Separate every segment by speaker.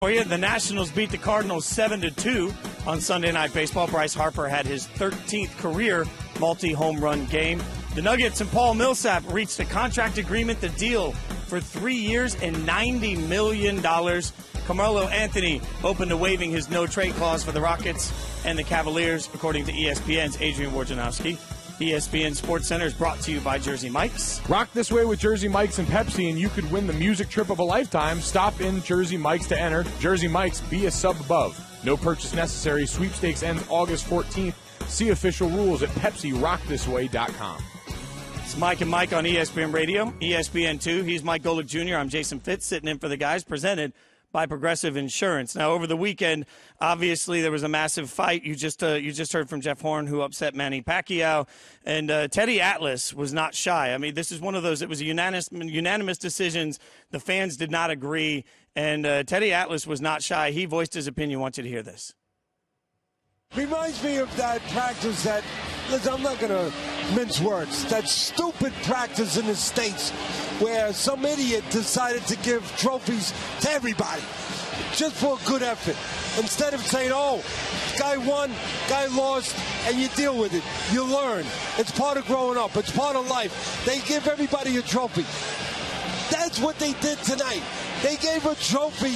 Speaker 1: For you, the Nationals beat the Cardinals 7-2 on Sunday Night Baseball. Bryce Harper had his 13th career multi-home run game. The Nuggets and Paul Millsap reached a contract agreement, the deal for 3 years and $90 million. Carmelo Anthony open to waiving his no-trade clause for the Rockets and the Cavaliers, according to ESPN's Adrian Wojnarowski. ESPN Sports Center is brought to you by Jersey Mike's.
Speaker 2: Rock this way with Jersey Mike's and Pepsi, and you could win the music trip of a lifetime. Stop in Jersey Mike's to enter. Jersey Mike's, be a sub above. No purchase necessary. Sweepstakes ends August 14th. See official rules at PepsiRockThisWay.com.
Speaker 1: It's Mike and Mike on ESPN Radio, ESPN2. He's Mike Golick Jr. I'm Jason Fitz, sitting in for the guys, presented by Progressive Insurance. Now, over the weekend, obviously there was a massive fight. You just heard from Jeff Horn, who upset Manny Pacquiao, and Teddy Atlas was not shy. I mean, this is one of those. It was a unanimous decisions. The fans did not agree, and Teddy Atlas was not shy. He voiced his opinion. I want you to hear this.
Speaker 3: Reminds me of that practice that, listen, I'm not going to mince words, that stupid practice in the States where some idiot decided to give trophies to everybody just for a good effort. Instead of saying, oh, guy won, guy lost, and you deal with it. You learn. It's part of growing up. It's part of life. They give everybody a trophy. That's what they did tonight. They gave a trophy,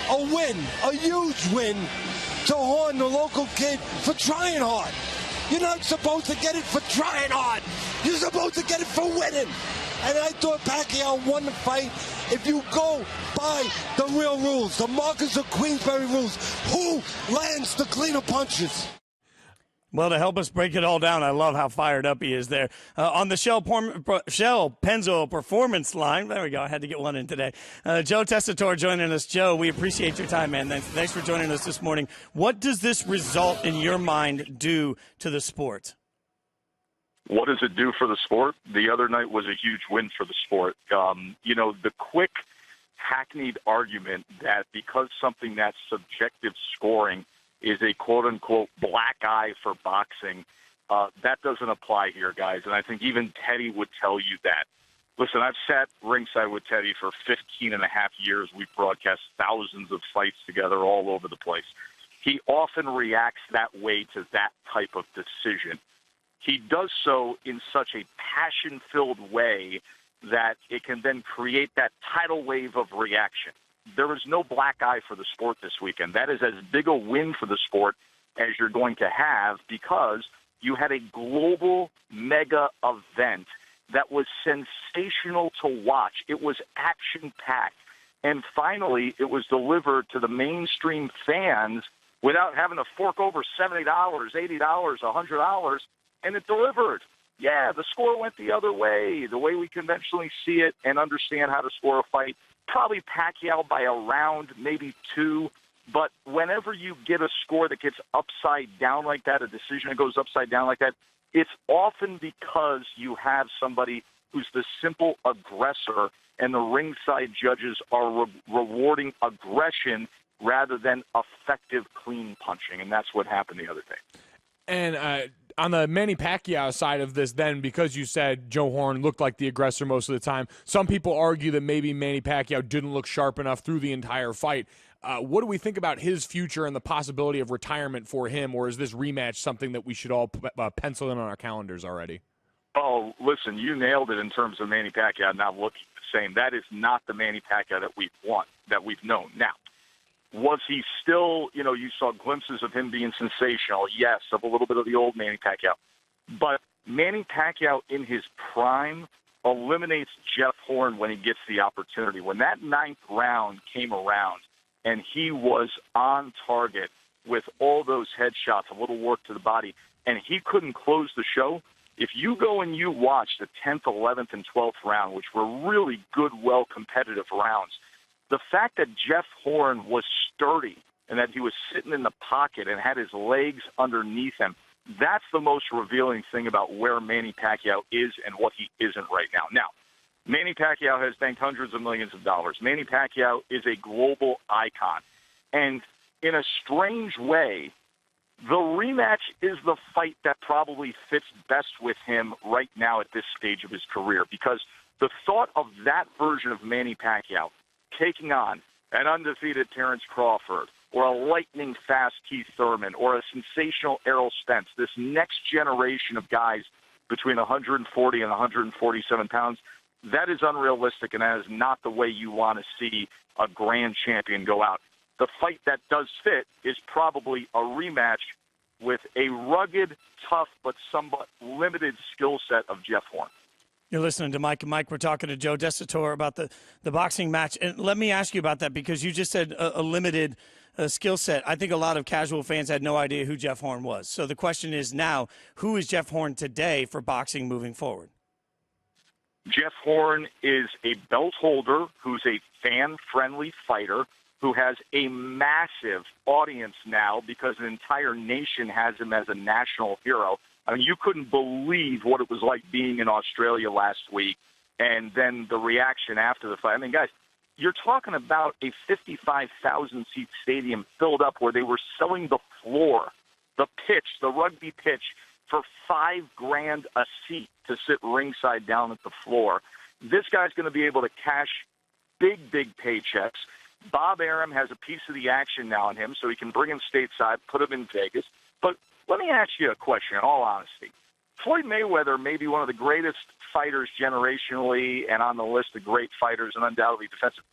Speaker 3: a win, a huge win, to Horn, the local kid, for trying hard. You're not supposed to get it for trying hard. You're supposed to get it for winning. And I thought Pacquiao won the fight. If you go by the real rules, the Marcus of Queensberry rules, who lands the cleaner punches?
Speaker 1: Well, to help us break it all down, I love how fired up he is there. On the Shell Pennzoil Performance line, there we go, I had to get one in today. Joe Tessitore joining us. Joe, we appreciate your time, man. Thanks for joining us this morning. What does this result, in your mind, do to the sport?
Speaker 4: What does it do for the sport? The other night was a huge win for the sport. The quick, hackneyed argument that because something that's subjective scoring is a quote-unquote black eye for boxing, that doesn't apply here, guys. And I think even Teddy would tell you that. Listen, I've sat ringside with Teddy for 15 and a half years. We've broadcast thousands of fights together all over the place. He often reacts that way to that type of decision. He does so in such a passion-filled way that it can then create that tidal wave of reaction. There is no black eye for the sport this weekend. That is as big a win for the sport as you're going to have because you had a global mega event that was sensational to watch. It was action-packed. And finally, it was delivered to the mainstream fans without having to fork over $70, $80, $100, and it delivered. Yeah, the score went the other way, the way we conventionally see it and understand how to score a fight. Probably Pacquiao by a round, maybe two. But whenever you get a score that gets upside down like that, a decision that goes upside down like that, it's often because you have somebody who's the simple aggressor, and the ringside judges are rewarding aggression rather than effective clean punching, and that's what happened the other day.
Speaker 2: And on the Manny Pacquiao side of this, then, because you said Joe Horn looked like the aggressor most of the time, some people argue that maybe Manny Pacquiao didn't look sharp enough through the entire fight. What do we think about his future and the possibility of retirement for him, or is this rematch something that we should all pencil in on our calendars already?
Speaker 4: Oh, listen, you nailed it in terms of Manny Pacquiao not looking the same. That is not the Manny Pacquiao that we've known. Now, was he still, you saw glimpses of him being sensational, yes, of a little bit of the old Manny Pacquiao. But Manny Pacquiao in his prime eliminates Jeff Horn when he gets the opportunity. When that ninth round came around and he was on target with all those headshots, a little work to the body, and he couldn't close the show, if you go and you watch the 10th, 11th, and 12th round, which were really good, well-competitive rounds, the fact that Jeff Horn was sturdy and that he was sitting in the pocket and had his legs underneath him, that's the most revealing thing about where Manny Pacquiao is and what he isn't right now. Now, Manny Pacquiao has banked hundreds of millions of dollars. Manny Pacquiao is a global icon. And in a strange way, the rematch is the fight that probably fits best with him right now at this stage of his career, because the thought of that version of Manny Pacquiao taking on an undefeated Terrence Crawford, or a lightning-fast Keith Thurman, or a sensational Errol Spence, this next generation of guys between 140 and 147 pounds, that is unrealistic, and that is not the way you want to see a grand champion go out. The fight that does fit is probably a rematch with a rugged, tough, but somewhat limited skill set of Jeff Horn.
Speaker 1: You're listening to Mike and Mike. We're talking to Joe Destatore about the boxing match. And let me ask you about that, because you just said a limited skill set. I think a lot of casual fans had no idea who Jeff Horn was. So the question is now, who is Jeff Horn today for boxing moving forward?
Speaker 4: Jeff Horn is a belt holder who's a fan-friendly fighter who has a massive audience now because an entire nation has him as a national hero. I mean, you couldn't believe what it was like being in Australia last week and then the reaction after the fight. I mean, guys, you're talking about a 55,000-seat stadium filled up where they were selling the floor, the pitch, the rugby pitch, for $5,000 a seat to sit ringside down at the floor. This guy's going to be able to cash big paychecks. Bob Arum has a piece of the action now in him, so he can bring him stateside, put him in Vegas. But let me ask you a question, in all honesty. Floyd Mayweather may be one of the greatest fighters generationally and on the list of great fighters and undoubtedly defensive.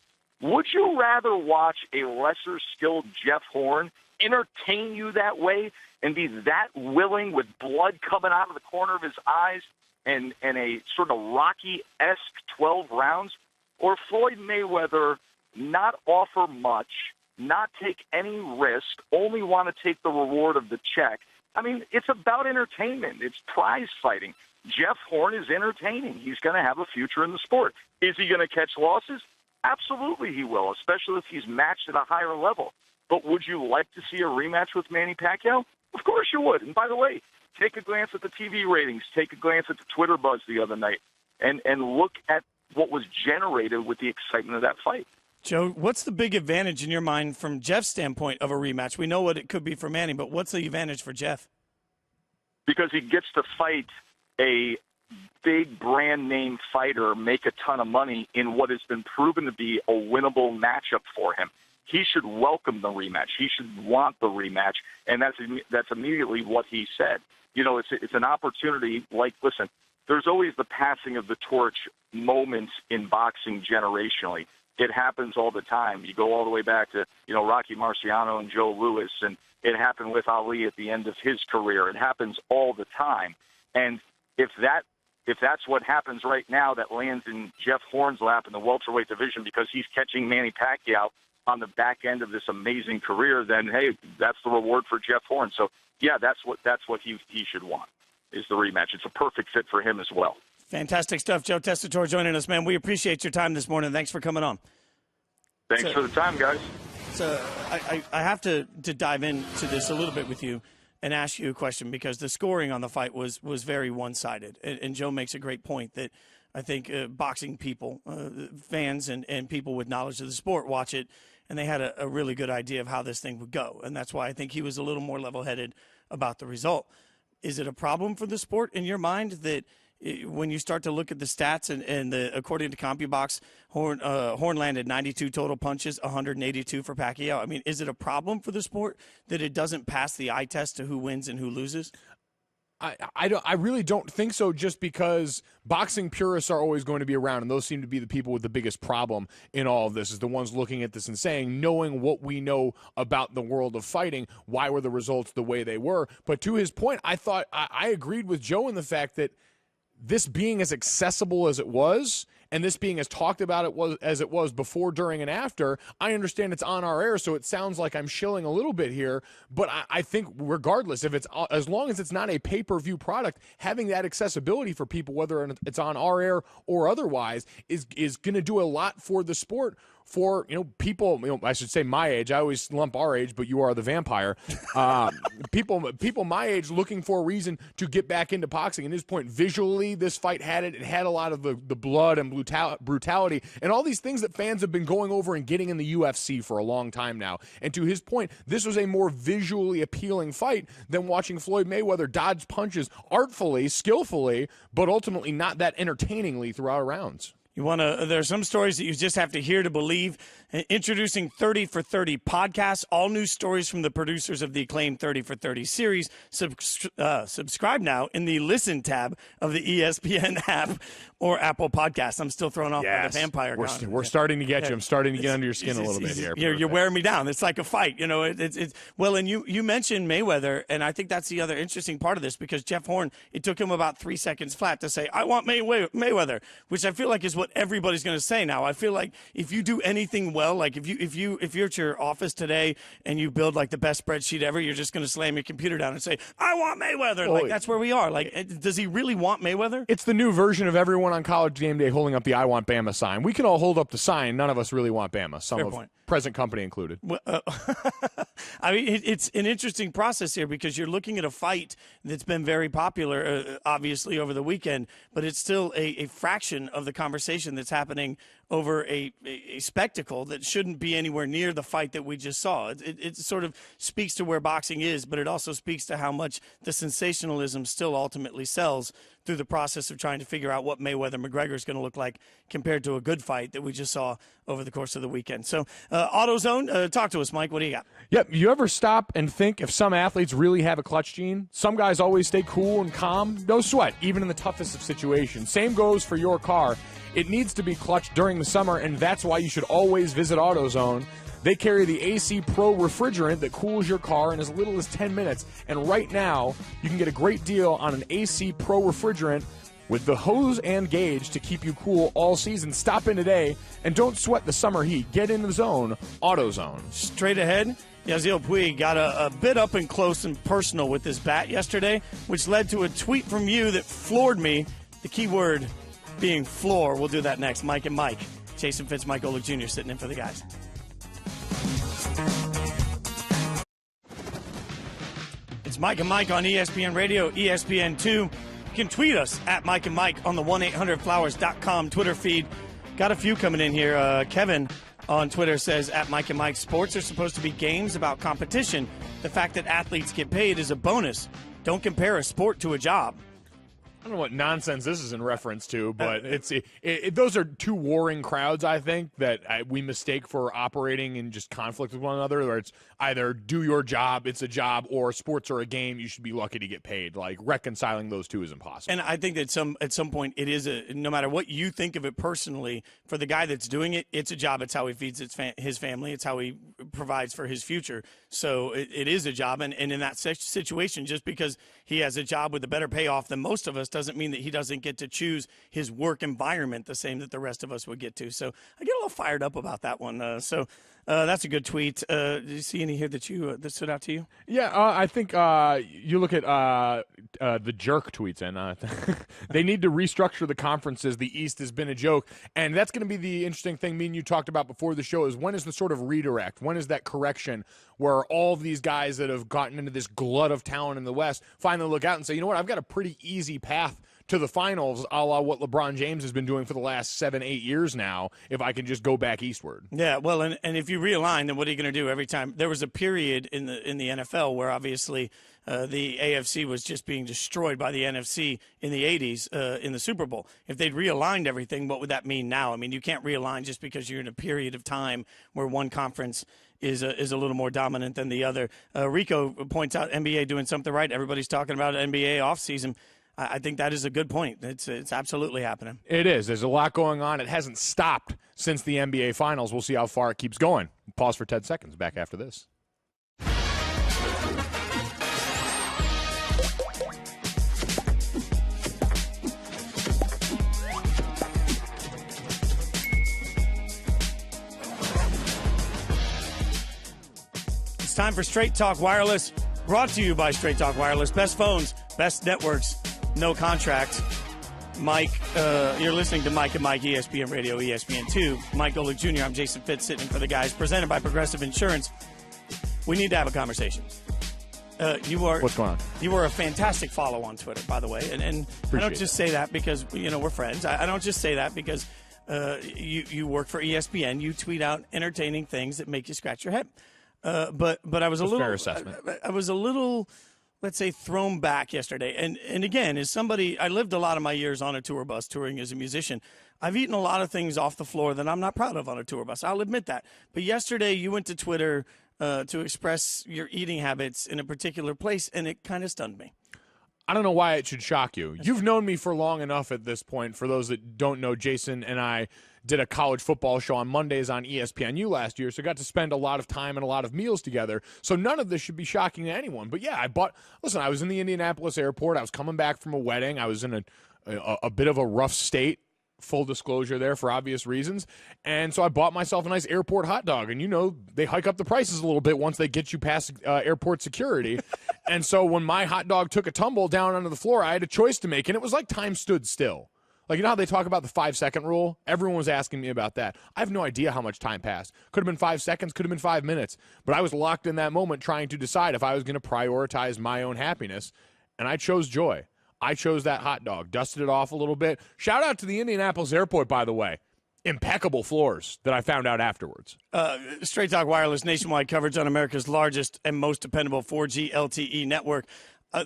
Speaker 4: Would you rather watch a lesser-skilled Jeff Horn entertain you that way and be that willing with blood coming out of the corner of his eyes and a sort of Rocky-esque 12 rounds? Or Floyd Mayweather not offer much, not take any risk, only want to take the reward of the check? I mean, it's about entertainment. It's prize fighting. Jeff Horn is entertaining. He's going to have a future in the sport. Is he going to catch losses? Absolutely he will, especially if he's matched at a higher level. But would you like to see a rematch with Manny Pacquiao? Of course you would. And by the way, take a glance at the TV ratings, take a glance at the Twitter buzz the other night, and look at what was generated with the excitement of that fight.
Speaker 1: Joe, what's the big advantage in your mind from Jeff's standpoint of a rematch? We know what it could be for Manny, but what's the advantage for Jeff?
Speaker 4: Because he gets to fight a big brand name fighter, make a ton of money in what has been proven to be a winnable matchup for him. He should welcome the rematch. He should want the rematch, and that's immediately what he said. You know, it's an opportunity. Like, listen, there's always the passing of the torch moments in boxing generationally. It happens all the time. You go all the way back to, Rocky Marciano and Joe Louis, and it happened with Ali at the end of his career. It happens all the time. And if that's what happens right now, that lands in Jeff Horn's lap in the welterweight division because he's catching Manny Pacquiao on the back end of this amazing career, then, hey, that's the reward for Jeff Horn. So, yeah, that's what he should want, is the rematch. It's a perfect fit for him as well.
Speaker 1: Fantastic stuff. Joe Destatore joining us, man. We appreciate your time this morning. Thanks for coming on.
Speaker 4: Thanks for the time, guys.
Speaker 1: So I have to dive into this a little bit with you and ask you a question, because the scoring on the fight was very one-sided. And Joe makes a great point that I think boxing people, fans and people with knowledge of the sport watch it, and they had a really good idea of how this thing would go. And that's why I think he was a little more level-headed about the result. Is it a problem for the sport in your mind that when you start to look at the stats and according to CompuBox, Horn landed 92 total punches, 182 for Pacquiao? I mean, is it a problem for the sport that it doesn't pass the eye test to who wins and who loses?
Speaker 2: I really don't think so, just because boxing purists are always going to be around, and those seem to be the people with the biggest problem in all of this, is the ones looking at this and saying, knowing what we know about the world of fighting, why were the results the way they were? But to his point, I agreed with Joe in the fact that this being as accessible as it was, and this being as talked about as it was before, during, and after, I understand it's on our air, so it sounds like I'm shilling a little bit here, but I think regardless, as long as it's not a pay-per-view product, having that accessibility for people, whether it's on our air or otherwise, is going to do a lot for the sport. For people, I should say my age. I always lump our age, but you are the vampire. People my age looking for a reason to get back into boxing. And his point, visually, this fight had it. It had a lot of the blood and brutality and all these things that fans have been going over and getting in the UFC for a long time now. And to his point, this was a more visually appealing fight than watching Floyd Mayweather dodge punches artfully, skillfully, but ultimately not that entertainingly throughout rounds.
Speaker 1: There are some stories that you just have to hear to believe. Introducing 30 for 30 podcasts, all new stories from the producers of the acclaimed 30 for 30 series. Subscribe now in the Listen tab of the ESPN app or Apple Podcasts. I'm still thrown off by the vampire.
Speaker 2: We're starting to get you. I'm starting to get under your skin a little bit here.
Speaker 1: You're wearing me down. It's like a fight. Well, and you mentioned Mayweather, and I think that's the other interesting part of this, because Jeff Horn, it took him about 3 seconds flat to say, I want Mayweather, which I feel like is what everybody's going to say now. I feel like if you do anything well, like if you're at your office today and you build like the best spreadsheet ever, you're just going to slam your computer down and say, I want Mayweather. Like, that's where we are. Like, does he really want Mayweather?
Speaker 2: It's the new version of everyone on College Game Day holding up the I want Bama sign. We can all hold up the sign. None of us really want Bama. Some
Speaker 1: Fair
Speaker 2: of
Speaker 1: point.
Speaker 2: present company included.
Speaker 1: Well, I mean, it's an interesting process here, because you're looking at a fight that's been very popular, obviously, over the weekend, but it's still a fraction of the conversation that's happening over a spectacle that shouldn't be anywhere near the fight that we just saw. It sort of speaks to where boxing is, but it also speaks to how much the sensationalism still ultimately sells through the process of trying to figure out what Mayweather-McGregor is going to look like compared to a good fight that we just saw over the course of the weekend. So, AutoZone, talk to us, Mike. What do you got?
Speaker 2: Yep. You ever stop and think if some athletes really have a clutch gene? Some guys always stay cool and calm. No sweat, even in the toughest of situations. Same goes for your car. It needs to be clutch during the summer, and that's why you should always visit AutoZone. They carry the AC Pro refrigerant that cools your car in as little as 10 minutes. And right now, you can get a great deal on an AC Pro refrigerant with the hose and gauge to keep you cool all season. Stop in today and don't sweat the summer heat. Get in the zone, AutoZone.
Speaker 1: Straight ahead, Yasiel Puig got a bit up and close and personal with his bat yesterday, which led to a tweet from you that floored me. The key word being floor. We'll do that next. Mike and Mike. Jason Fitz, Mike Golick Jr. sitting in for the guys. It's Mike and Mike on ESPN Radio, ESPN2. You can tweet us at Mike and Mike on the 1-800-Flowers.com Twitter feed. Got a few coming in here. Kevin on Twitter says, at Mike and Mike, sports are supposed to be games about competition. The fact that athletes get paid is a bonus. Don't compare a sport to a job.
Speaker 2: I don't know what nonsense this is in reference to, but those are two warring crowds, I think, that we mistake for operating in just conflict with one another, where it's either do your job, it's a job, or sports are a game, you should be lucky to get paid. Like, reconciling those two is impossible.
Speaker 1: And I think that at some point it is no matter what you think of it personally, for the guy that's doing it, it's a job. It's how he feeds his family. It's how he provides for his future. So it is a job. And in that situation, just because he has a job with a better payoff than most of us doesn't mean that he doesn't get to choose his work environment the same that the rest of us would get to. So I get a little fired up about that one. So that's a good tweet. Did you see any here that that stood out to you?
Speaker 2: Yeah, I think you look at the jerk tweets, and they need to restructure the conferences. The East has been a joke, and that's going to be the interesting thing me and you talked about before the show, is when is the sort of redirect? When is that correction where all of these guys that have gotten into this glut of talent in the West finally look out and say, you know what, I've got a pretty easy path to the finals, a la what LeBron James has been doing for the last 7-8 years now, if I can just go back eastward.
Speaker 1: Yeah, well, and if you realign, then what are you going to do every time? There was a period in the NFL where obviously the AFC was just being destroyed by the NFC in the 80s in the Super Bowl. If they'd realigned everything, what would that mean now? I mean, you can't realign just because you're in a period of time where one conference is a little more dominant than the other. Rico points out NBA doing something right. Everybody's talking about NBA offseason. I think that is a good point. It's absolutely happening.
Speaker 2: It is. There's a lot going on. It hasn't stopped since the NBA Finals. We'll see how far it keeps going. Pause for 10 seconds. Back after this.
Speaker 1: It's time for Straight Talk Wireless, brought to you by Straight Talk Wireless. Best phones, best networks, no contract. Mike, you're listening to Mike and Mike, ESPN Radio, ESPN2. Mike Golick Jr., I'm Jason Fitz, sitting in for the guys, presented by Progressive Insurance. We need to have a conversation.
Speaker 2: What's going on?
Speaker 1: You were a fantastic follow on Twitter, by the way. And I don't just say that because, we're friends. I don't just say that because you work for ESPN. You tweet out entertaining things that make you scratch your head. But I was a little
Speaker 2: fair assessment.
Speaker 1: I was a little, let's say, thrown back yesterday. And again, as somebody, I lived a lot of my years on a tour bus touring as a musician. I've eaten a lot of things off the floor that I'm not proud of on a tour bus. I'll admit that. But yesterday you went to Twitter to express your eating habits in a particular place, and it kind of stunned me.
Speaker 2: I don't know why it should shock you. You've known me for long enough at this point. For those that don't know, Jason and I did a college football show on Mondays on ESPNU last year, so got to spend a lot of time and a lot of meals together. So none of this should be shocking to anyone. But yeah, I was in the Indianapolis airport. I was coming back from a wedding. I was in a bit of a rough state. Full disclosure there for obvious reasons. And so I bought myself a nice airport hot dog. And, they hike up the prices a little bit once they get you past airport security. And so when my hot dog took a tumble down onto the floor, I had a choice to make. And it was like time stood still. Like, how they talk about the 5-second rule? Everyone was asking me about that. I have no idea how much time passed. Could have been 5 seconds, could have been 5 minutes. But I was locked in that moment trying to decide if I was going to prioritize my own happiness. And I chose joy. I chose that hot dog, dusted it off a little bit. Shout out to the Indianapolis airport, by the way. Impeccable floors that I found out afterwards.
Speaker 1: Straight Talk Wireless nationwide coverage on America's largest and most dependable 4G LTE network.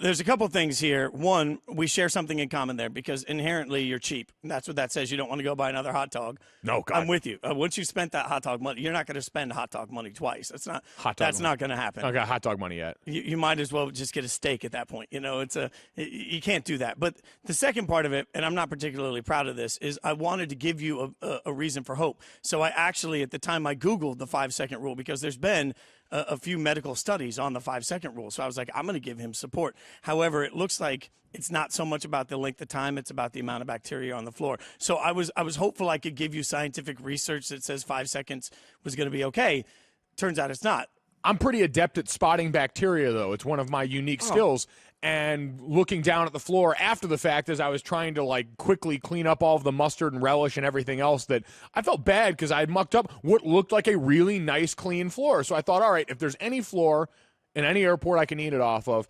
Speaker 1: There's a couple things here. One, we share something in common there because inherently you're cheap. That's what that says. You don't want to go buy another hot dog.
Speaker 2: No, God.
Speaker 1: I'm with you. Once you've spent that hot dog money, you're not going to spend hot dog money twice. That's not going to happen.
Speaker 2: I don't got hot dog money yet.
Speaker 1: You might as well just get a steak at that point. You can't do that. But the second part of it, and I'm not particularly proud of this, is I wanted to give you a reason for hope. So I actually, at the time, I Googled the 5-second rule because there's been a few medical studies on the 5-second rule. So I was like, I'm going to give him support. However, it looks like it's not so much about the length of time, it's about the amount of bacteria on the floor. So I was hopeful I could give you scientific research that says 5 seconds was going to be okay. Turns out it's not.
Speaker 2: I'm pretty adept at spotting bacteria, though. It's one of my unique skills. And looking down at the floor after the fact as I was trying to, quickly clean up all of the mustard and relish and everything else, that I felt bad because I had mucked up what looked like a really nice, clean floor. So I thought, all right, if there's any floor in any airport I can eat it off of,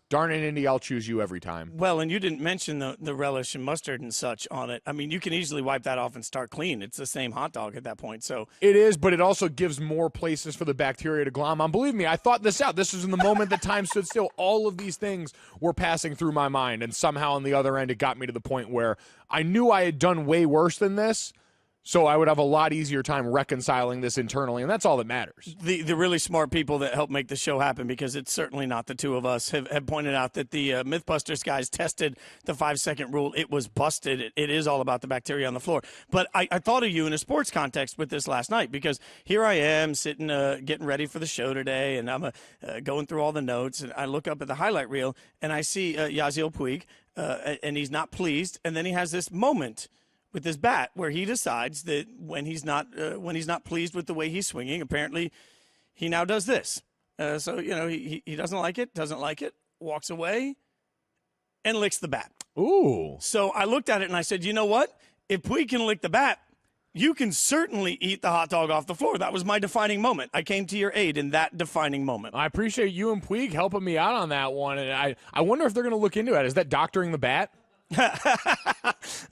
Speaker 2: darn it, Indy, I'll choose you every time.
Speaker 1: Well, and you didn't mention the relish and mustard and such on it. I mean, you can easily wipe that off and start clean. It's the same hot dog at that point. So
Speaker 2: it is, but it also gives more places for the bacteria to glom on. Believe me, I thought this out. This was in the moment that time stood still. All of these things were passing through my mind, and somehow on the other end, it got me to the point where I knew I had done way worse than this. So I would have a lot easier time reconciling this internally, and that's all that matters.
Speaker 1: The really smart people that help make the show happen, because it's certainly not the two of us, have pointed out that the Mythbusters guys tested the 5-second rule. It was busted. It is all about the bacteria on the floor. But I thought of you in a sports context with this last night, because here I am sitting, getting ready for the show today, and I'm going through all the notes, and I look up at the highlight reel, and I see Yasiel Puig, and he's not pleased, and then he has this moment with his bat where he decides that when he's not pleased with the way he's swinging, apparently he now does this. So he doesn't like it, walks away, and licks the bat.
Speaker 2: Ooh.
Speaker 1: So I looked at it and I said, you know what? If Puig can lick the bat, you can certainly eat the hot dog off the floor. That was my defining moment. I came to your aid in that defining moment.
Speaker 2: I appreciate you and Puig helping me out on that one. And I wonder if they're going to look into it. Is that doctoring the bat?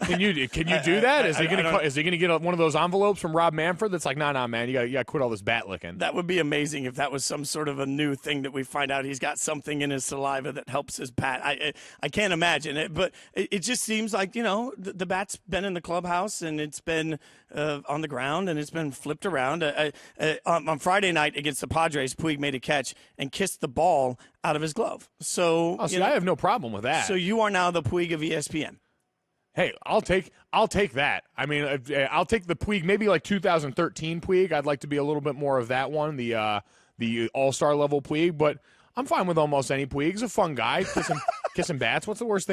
Speaker 2: Can you do that? Is he going to get one of those envelopes from Rob Manfred that's like, nah, man, you got to quit all this bat licking?
Speaker 1: That would be amazing if that was some sort of a new thing that we find out he's got something in his saliva that helps his bat. I can't imagine it, but it just seems like, the bat's been in the clubhouse and it's been on the ground and it's been flipped around. On Friday night against the Padres, Puig made a catch and kissed the ball out of his glove. So
Speaker 2: I have no problem with that.
Speaker 1: So you are now the Puig of ESPN.
Speaker 2: Hey, I'll take that. I mean, I'll take the Puig, maybe like 2013 Puig. I'd like to be a little bit more of that one, the all-star level Puig, but I'm fine with almost any Puig. He's a fun guy, kissing bats. What's the worst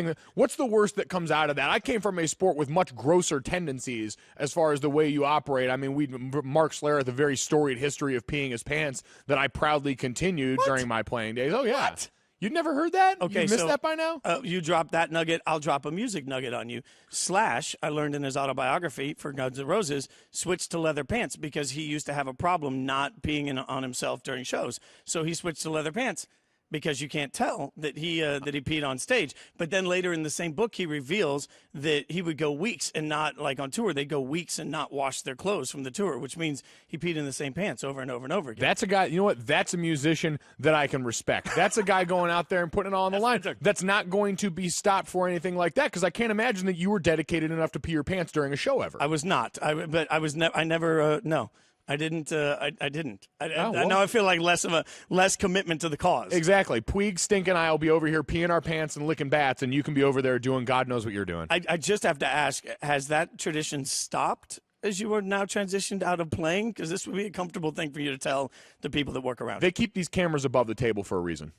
Speaker 2: that comes out of that? I came from a sport with much grosser tendencies as far as the way you operate. I mean, Mark Slayer had a very storied history of peeing his pants that I proudly continued during my playing days. Oh, yeah.
Speaker 1: What?
Speaker 2: You'd never heard that?
Speaker 1: Okay,
Speaker 2: you missed that by now?
Speaker 1: You drop that nugget, I'll drop a music nugget on you. Slash, I learned in his autobiography for Guns N' Roses, switched to leather pants because he used to have a problem not peeing on himself during shows. So he switched to leather pants. because you can't tell that he peed on stage. But then later in the same book, he reveals that he would go weeks and not, like on tour, they'd go weeks and not wash their clothes from the tour, which means he peed in the same pants over and over and over again.
Speaker 2: That's a guy, you know what? That's a musician that I can respect. That's a guy going out there and putting it all on the line. That's not going to be stopped for anything like that, because I can't imagine that you were dedicated enough to pee your pants during a show ever.
Speaker 1: I was not. No. I didn't. Now I feel like less commitment to the cause.
Speaker 2: Exactly. Puig, Stink, and I will be over here peeing our pants and licking bats, and you can be over there doing God knows what you're doing.
Speaker 1: I just have to ask: has that tradition stopped as you are now transitioned out of playing? Because this would be a comfortable thing for you to tell the people that work around.
Speaker 2: They keep these cameras above the table for a reason.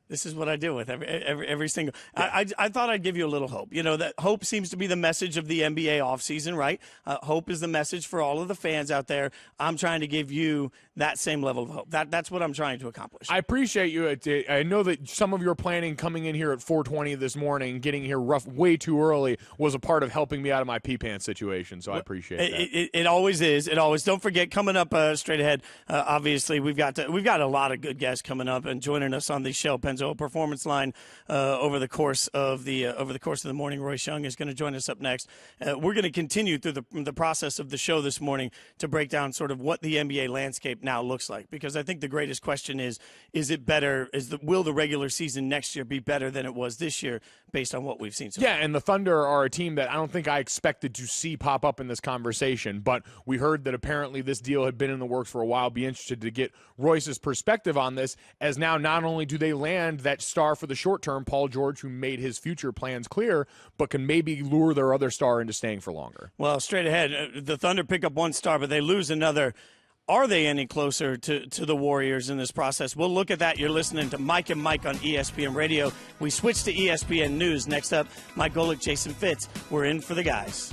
Speaker 1: This is what I deal with every single. Yeah. I thought I'd give you a little hope. You know, that hope seems to be the message of the NBA offseason, right? Hope is the message for all of the fans out there. I'm trying to give you that same level of hope. That's what I'm trying to accomplish.
Speaker 2: I appreciate you. I know that some of your planning coming in here at 4:20 this morning, getting here way too early, was a part of helping me out of my pee pants situation. So I appreciate that.
Speaker 1: It always is. It always. Don't forget, coming up straight ahead. Obviously, we've got a lot of good guests coming up and joining us on the show. Pennzoil Performance Line over the course of the morning. Royce Young is going to join us up next. We're going to continue through the process of the show this morning to break down sort of what the NBA landscape now looks like, because I think the greatest question is it better? Will the regular season next year be better than it was this year based on what we've seen so far?
Speaker 2: Yeah, and the Thunder are a team that I don't think I expected to see pop up in this conversation, but we heard that apparently this deal had been in the works for a while. Be interested to get Royce's perspective on this, as now not only do they land that star for the short term, Paul George, who made his future plans clear, but can maybe lure their other star into staying for longer.
Speaker 1: Well, straight ahead, the Thunder pick up one star, but they lose another. Are they any closer to the Warriors in this process? We'll look at that. You're listening to Mike and Mike on ESPN Radio. We switch to ESPN News. Next up, Mike Golick, Jason Fitz. We're in for the guys.